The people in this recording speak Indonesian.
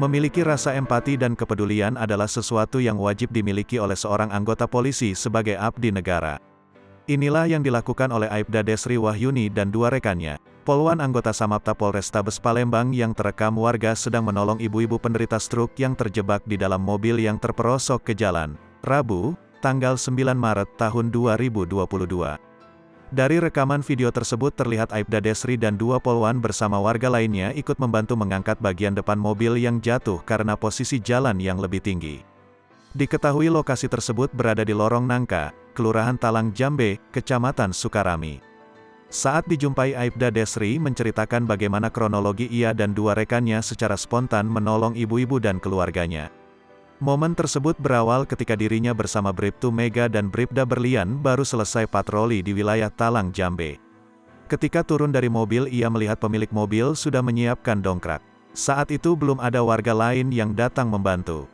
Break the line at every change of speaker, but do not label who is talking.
Memiliki rasa empati dan kepedulian adalah sesuatu yang wajib dimiliki oleh seorang anggota polisi sebagai abdi negara. Inilah yang dilakukan oleh Aibda Desri Wahyuni dan dua rekannya, poluan anggota Samapta Polrestabes Palembang yang terekam warga sedang menolong ibu-ibu penderita stroke yang terjebak di dalam mobil yang terperosok ke jalan, Rabu, tanggal 9 Maret tahun 2022. Dari rekaman video tersebut terlihat Aibda Desri dan dua poluan bersama warga lainnya ikut membantu mengangkat bagian depan mobil yang jatuh karena posisi jalan yang lebih tinggi. Diketahui lokasi tersebut berada di Lorong Nangka, Kelurahan Talang Jambe, Kecamatan Sukarami. Saat dijumpai Aibda Desri menceritakan bagaimana kronologi ia dan dua rekannya secara spontan menolong ibu-ibu dan keluarganya. Momen tersebut berawal ketika dirinya bersama Bribtu Mega dan Bribda Berlian baru selesai patroli di wilayah Talang Jambe. Ketika turun dari mobil ia melihat pemilik mobil sudah menyiapkan dongkrak. Saat itu belum ada warga lain yang datang membantu.